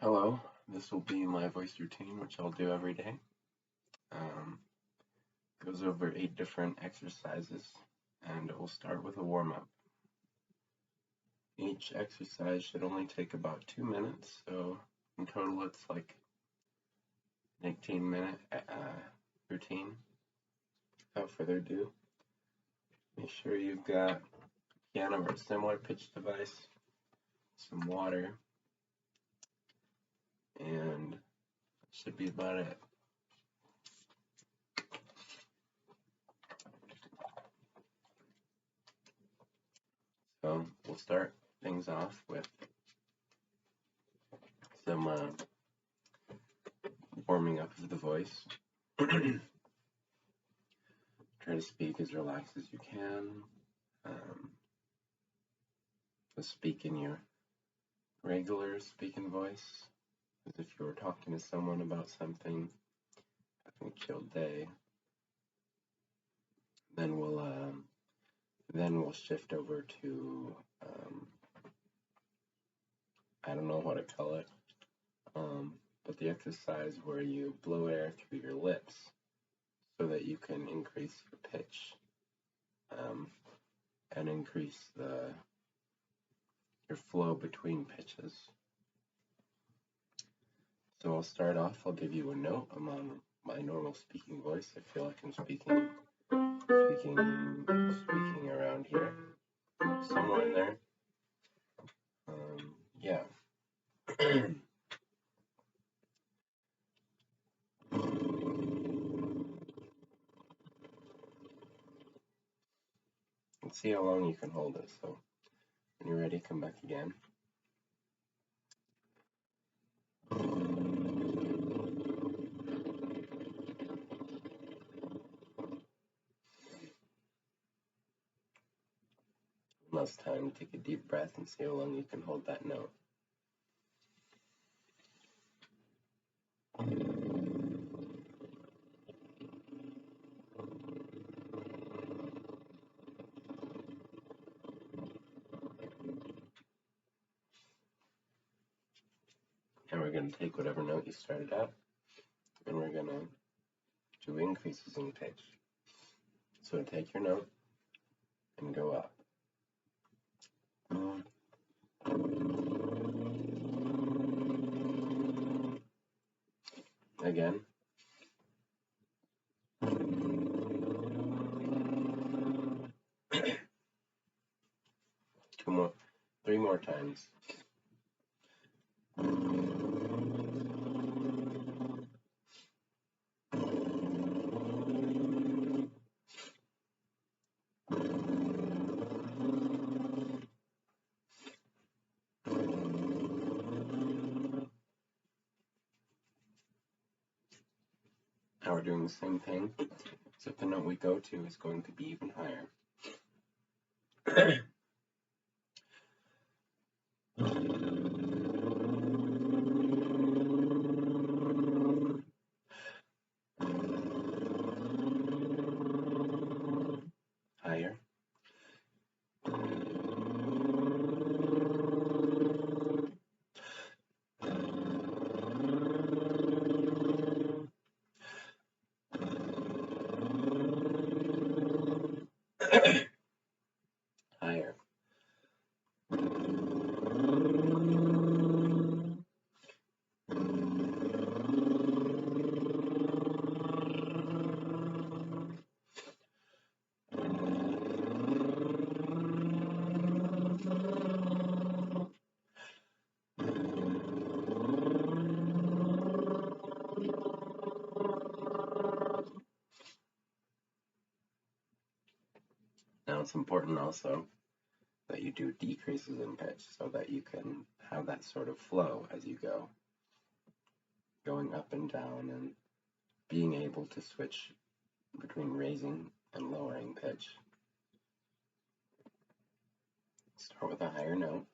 Hello, this will be my voice routine, which I'll do every day. Um, Goes over 8 different exercises, and we'll start with a warm-up. Each exercise should only take about 2 minutes, so in total it's like an 18-minute routine. Without further ado, make sure you've got a piano or a similar pitch device, some water, and that should be about it. So we'll start things off with some warming up of the voice. Try to speak as relaxed as you can. Just speak in your regular speaking voice, as if you were talking to someone about something, having a chill day. Then we'll shift over to I don't know what to call it, but the exercise where you blow air through your lips so that you can increase your pitch and increase your flow between pitches. So I'll start off, I'll give you a note. I'm on my normal speaking voice. I feel like I'm speaking around here, somewhere in there. Yeah. Let's see how long you can hold it. So when you're ready, come back again. One last time, take a deep breath and see how long you can hold that note. And we're going to take whatever note you started at, and we're going to do increases in pitch. So take your note and go up. Again. 3 more times. Now we're doing the same thing, except the note we go to is going to be even higher. Higher. Higher. 'Now it's important also that you do decreases in pitch so that you can have that sort of flow as you go, going up and down and being able to switch between raising and lowering pitch. Start with a higher note.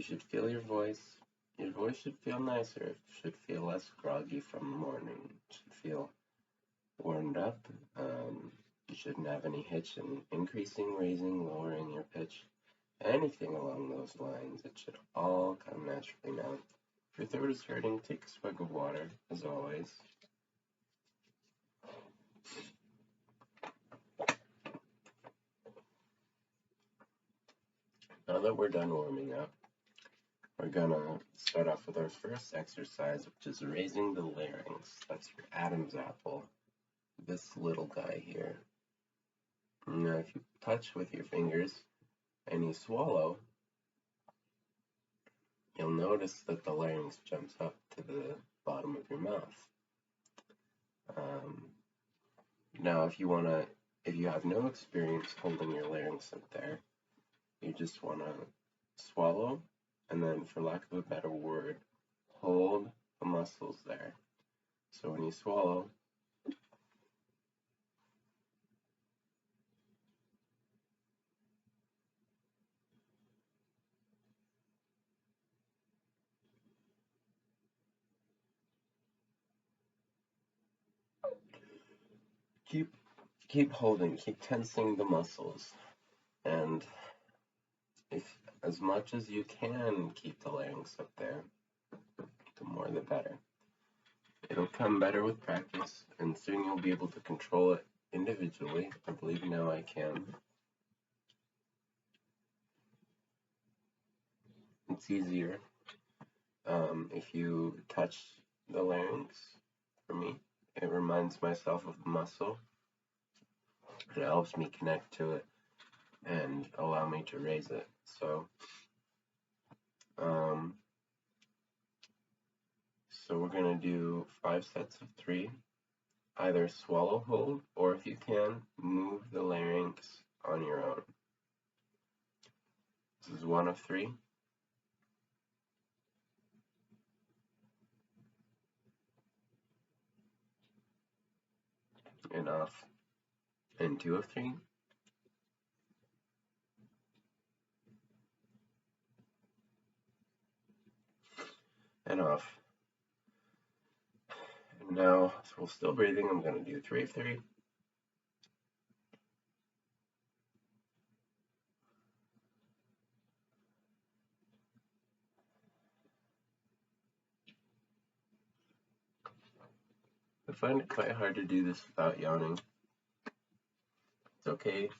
you should feel your voice. Your voice should feel nicer. It should feel less groggy from the morning. It should feel warmed up. You shouldn't have any hitch in increasing, raising, lowering your pitch. Anything along those lines. It should all come naturally now. If your throat is hurting, take a swig of water, as always. Now that we're done warming up, we're gonna start off with our first exercise, which is raising the larynx. That's your Adam's apple, this little guy here. Now, if you touch with your fingers and you swallow, you'll notice that the larynx jumps up to the bottom of your mouth. Now, if you have no experience holding your larynx up there, you just want to swallow, and then, for lack of a better word, hold the muscles there. So when you swallow, keep holding, keep tensing the muscles, and if as much as you can keep the larynx up there, the more the better. It'll come better with practice, and soon you'll be able to control it individually. I believe now I can. It's easier if you touch the larynx. For me, it reminds myself of the muscle. It helps me connect to it and allow me to raise it. So we're gonna do 5 sets of 3. Either swallow, hold, or if you can, move the larynx on your own. This is 1 of 3. And off. And 2 of 3. And off. And now, so we're still breathing, I'm going to do 3 of 3. I find it quite hard to do this without yawning. It's okay.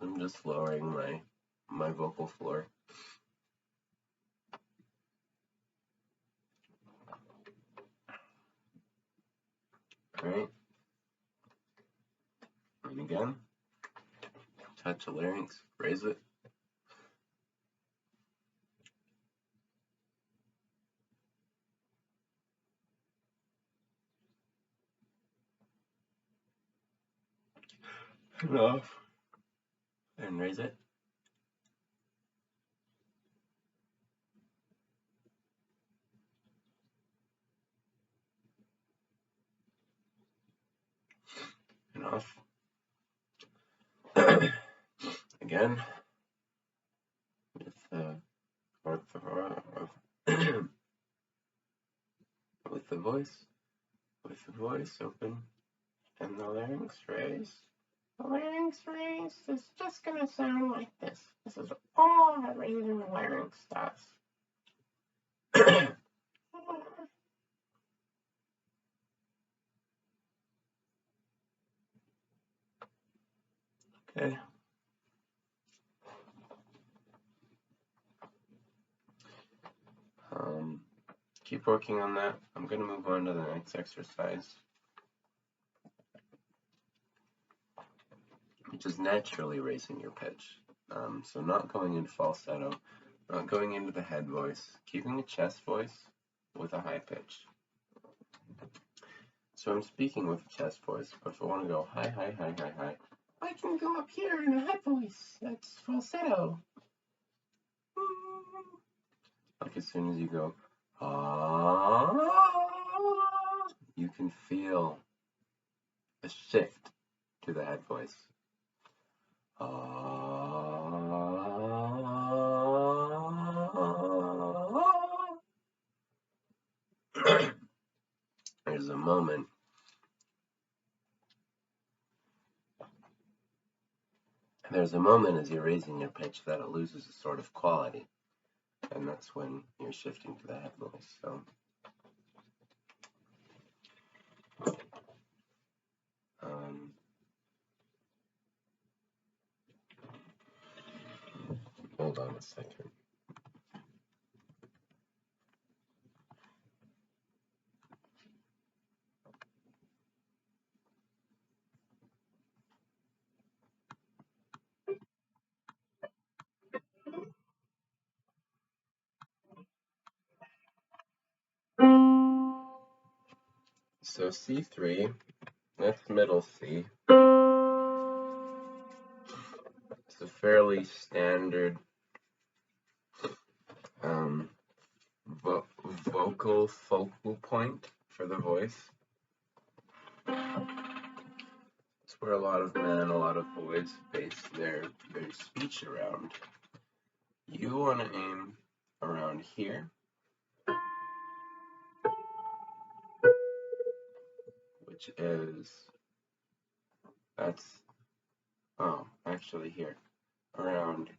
I'm just lowering my vocal floor. Alright. And again, touch the larynx, raise it. And off. And raise it. And off. Again, with the voice open, and the larynx raised. The larynx raised is just gonna sound like this. This is all that raising the larynx does. Okay. Keep working on that. I'm going to move on to the next exercise, which is naturally raising your pitch. So not going into falsetto, not going into the head voice, keeping a chest voice with a high pitch. So I'm speaking with a chest voice, but if I want to go high, high, high, high, high, I can go up here in a head voice. That's falsetto. Like as soon as you go, you can feel a shift to the head voice. there's a moment as you're raising your pitch that it loses a sort of quality, and that's when you're shifting to the head voice. So hold on a second. So C3, that's middle C. It's a fairly standard vocal focal point for the voice. It's where a lot of men, a lot of boys base their speech around. You want to aim around here, which is, actually here, around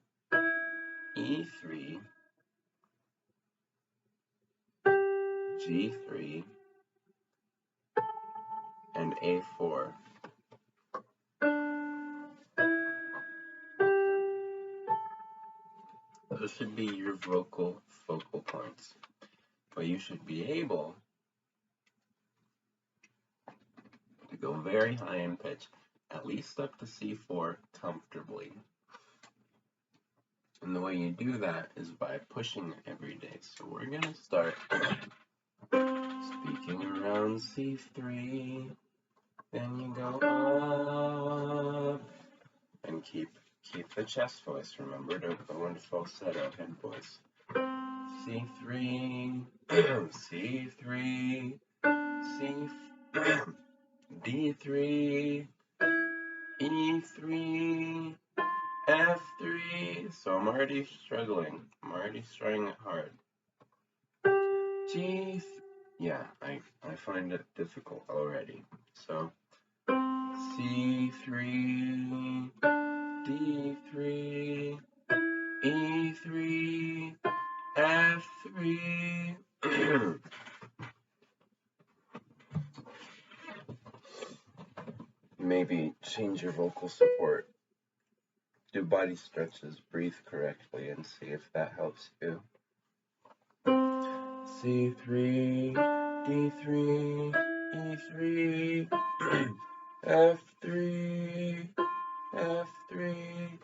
E3, G3, and A4. Those should be your vocal focal points. But you should be able to go very high in pitch, at least up to C4 comfortably. And the way you do that is by pushing it every day. So we're going to start speaking around C3, then you go up, and keep the chest voice. Remember, don't go into falsetto head voice. C3, C3, D3, E3, F3. So I'm already struggling. I'm already trying it hard. G, yeah, I find it difficult already. So C3, D3, E3, F3. Maybe change your vocal support. Do body stretches, breathe correctly, and see if that helps you. C3, D3, E3, F3, F3,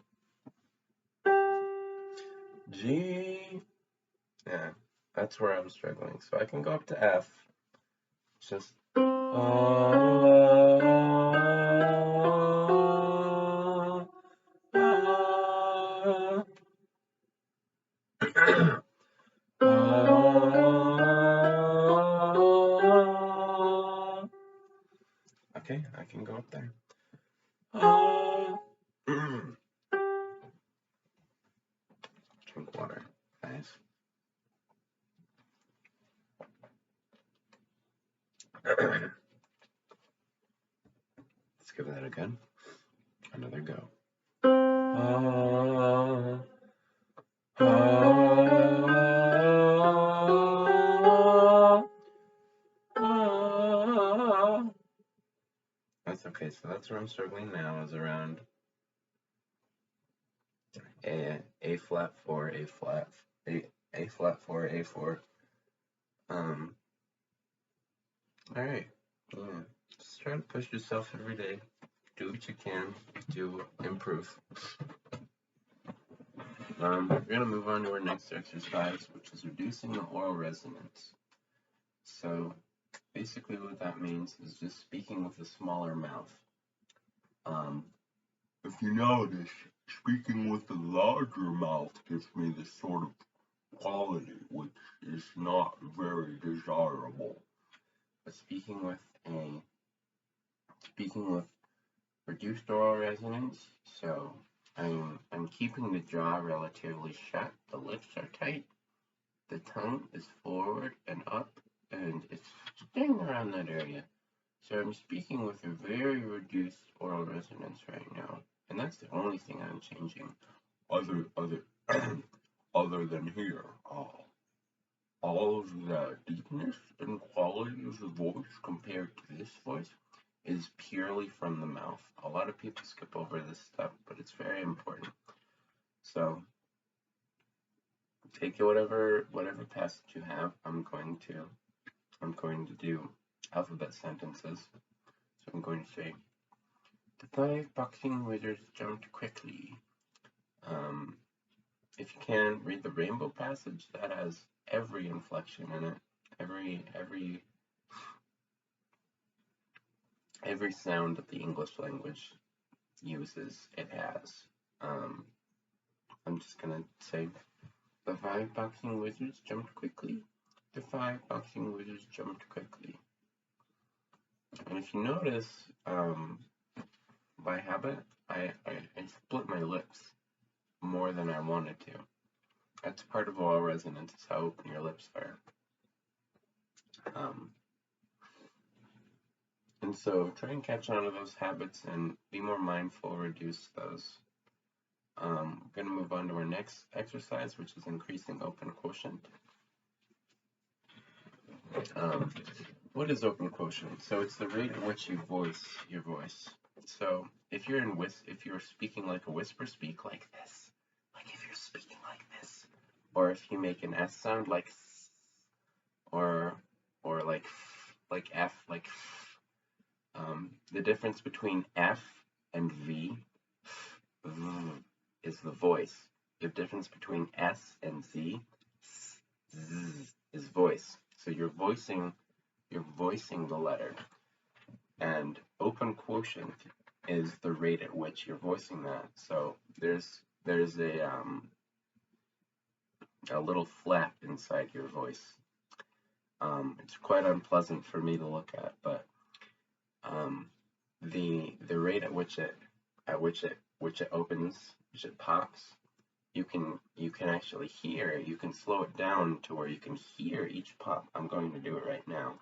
G. Yeah, that's where I'm struggling. So I can go up to F. Just okay, I can go up there. Drink water, guys. Let's give that again. Another go. That's okay, so that's where I'm struggling now, is around A flat 4, A flat 4, A4. Alright, yeah. Just try to push yourself every day. Do what you can to improve. We're going to move on to our next exercise, which is reducing the oral resonance. So basically what that means is just speaking with a smaller mouth. If you notice, speaking with a larger mouth gives me this sort of quality, which is not very desirable. But speaking with reduced oral resonance, so I'm keeping the jaw relatively shut, the lips are tight, the tongue is forward and up, and in around that area. So I'm speaking with a very reduced oral resonance right now, and that's the only thing I'm changing. Other than here, all of the deepness and quality of the voice compared to this voice is purely from the mouth. A lot of people skip over this stuff, but it's very important. So take whatever passage you have. I'm going to do alphabet sentences. So I'm going to say, the 5 boxing wizards jumped quickly. If you can, read the Rainbow Passage. That has every inflection in it. Every sound that the English language uses, it has. I'm just going to say, the 5 boxing wizards jumped quickly. The 5 boxing wizards jumped quickly. And if you notice, by habit, I split my lips more than I wanted to. That's part of oral resonance, is how open your lips are. And so try and catch on to those habits and be more mindful, reduce those. We're going to move on to our next exercise, which is increasing open quotient. What is open quotient? So it's the rate at which you voice your voice. So if you're speaking like a whisper, speak like this. Like if you're speaking like this. Or if you make an S sound like S, or like F, like F. The difference between F and V is the voice. The difference between S and Z is voice. So you're voicing the letter. And open quotient is the rate at which you're voicing that. So there's a little flap inside your voice. It's quite unpleasant for me to look at, but the rate at which it opens, which it pops, you can actually hear. You can slow it down to where you can hear each pop. I'm going to do it right now.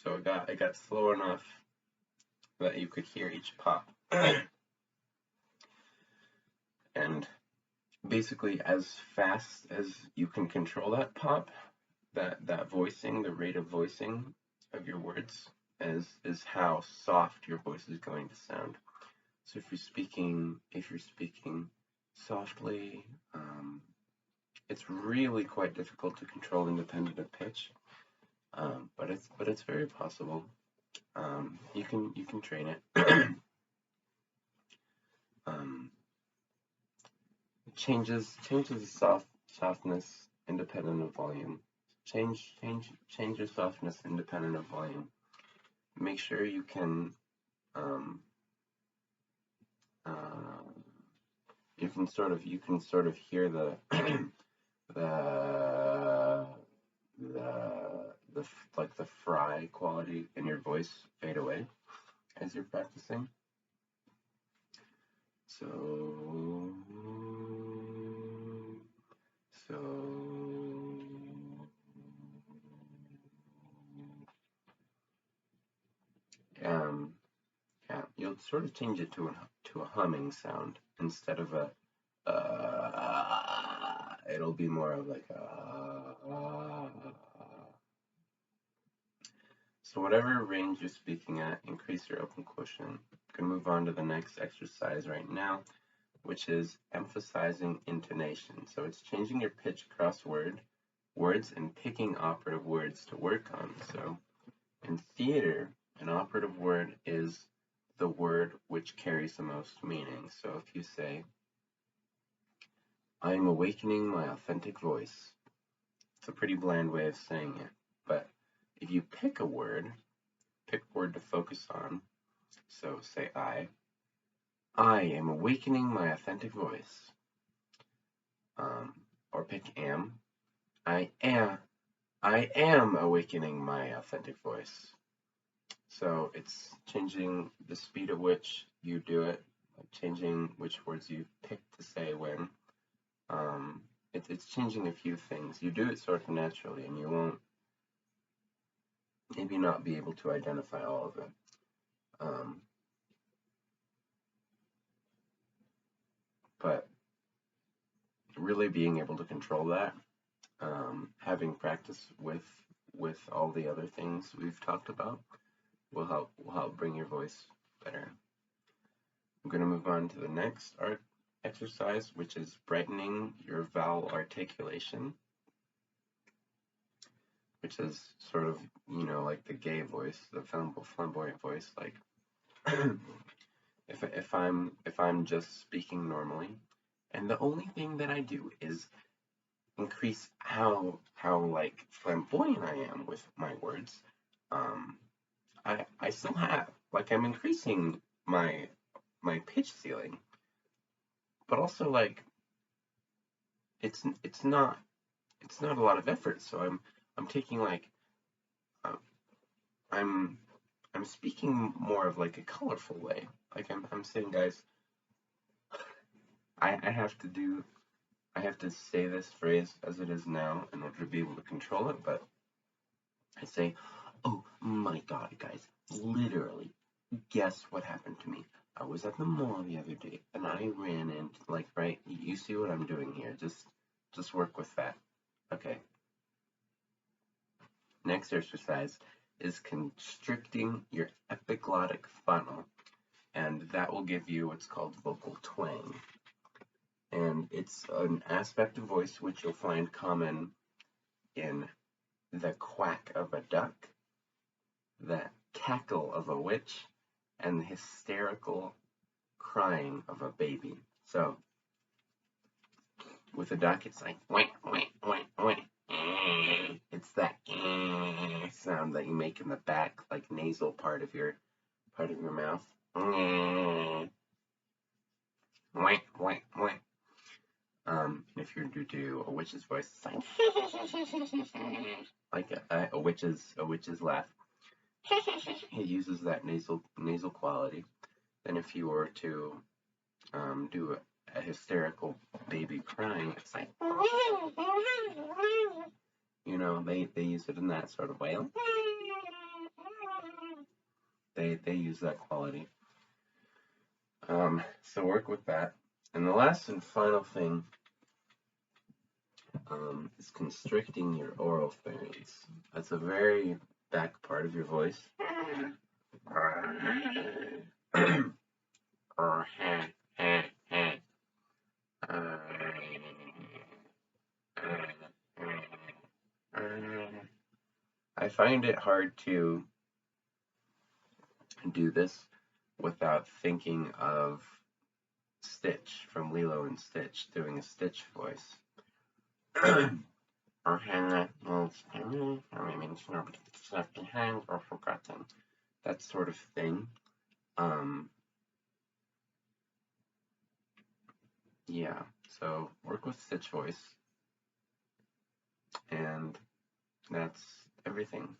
So it got slow enough that you could hear each pop. And basically, as fast as you can control that pop, that voicing, the rate of voicing of your words is how soft your voice is going to sound. So if you're speaking softly, it's really quite difficult to control independent of pitch. But it's very possible. You can train it. Changes the softness independent of volume. Change your softness independent of volume. Make sure you can you can sort of hear the the fry quality in your voice fade away as you're practicing. So yeah, you'll sort of change it to a humming sound instead of a it'll be more of like So whatever range you're speaking at, increase your open quotient. You can move on to the next exercise right now, which is emphasizing intonation. So it's changing your pitch across words and picking operative words to work on. So in theater, an operative word is the word which carries the most meaning. So if you say, I am awakening my authentic voice, it's a pretty bland way of saying it. But if you pick a word to focus on, so say I am awakening my authentic voice. Or pick am, I am awakening my authentic voice. So it's changing the speed at which you do it, like changing which words you pick to say when. It's changing a few things. You do it sort of naturally, and you won't maybe not be able to identify all of it. But really being able to control that, having practice with all the other things we've talked about, will help bring your voice better. I'm going to move on to the next exercise, which is brightening your vowel articulation, which is sort of, like the gay voice, the flamboyant voice. Like if I'm just speaking normally, and the only thing that I do is increase how like flamboyant I am with my words, I still have, like, I'm increasing my pitch ceiling, but also, like, it's not a lot of effort. So I'm taking, like, I'm speaking more of like a colorful way. Like I'm saying, guys, I have to say this phrase as it is now in order to be able to control it, but I say, oh my god, guys, literally, guess what happened to me? I was at the mall the other day and I ran into, like, right, you see what I'm doing here. Just work with that. Okay. Next exercise is constricting your epiglottic funnel, and that will give you what's called vocal twang. And it's an aspect of voice which you'll find common in the quack of a duck, the cackle of a witch, and the hysterical crying of a baby. So, with a duck, it's like, wait, wait, wait, wait. It's that sound that you make in the back, like nasal part of your mouth. Wait, wait, wait. If you do a witch's voice, it's like a witch's laugh. It uses that nasal quality. Then if you were to do a hysterical baby crying, it's like, they use it in that sort of way. They use that quality. So work with that. And the last and final thing is constricting your oropharynx. That's a very back part of your voice. I find it hard to do this without thinking of Stitch from Lilo and Stitch doing a Stitch voice. Or Hannah remains nobody gets left behind or forgotten. That sort of thing. Yeah, so work with Stitch voice, and that's everything.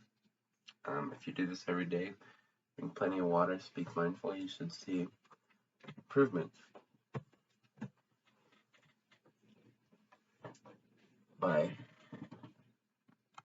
If you do this every day, drink plenty of water, speak mindfully, you should see improvement. Bye.